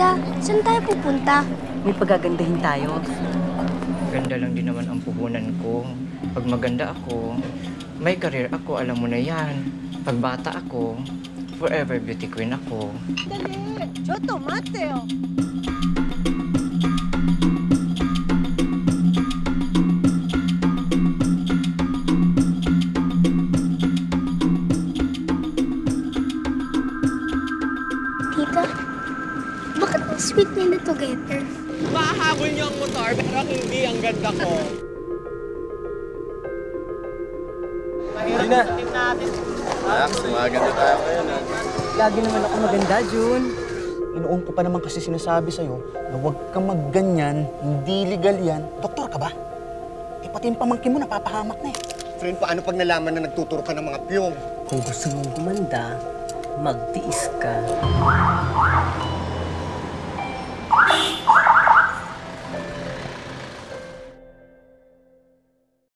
Tita, saan tayo pupunta? May pagagandahin tayo. Ganda lang din naman ang puhunan ko. Pag maganda ako, may career ako, alam mo na yan. Pag bata ako, forever beauty queen ako. Dali! Choto, Mateo! Tita, bakit ang sweet nila together? Mahahabol niyo ang motor, pero hindi ang ganda ko. Gina! Relax, maganda tayo ngayon, ha? Lagi naman ako maganda, Jun. Inoon ko pa naman kasi sinasabi sa'yo na huwag kang magganyan, hindi legal yan. Doktor ka ba? Eh, pati yung pamangkin mo napapahamak na eh. Friend, paano pag nalaman na nagtuturo ka ng mga piyong? Kung gusto mong gumanda, magtiis ka.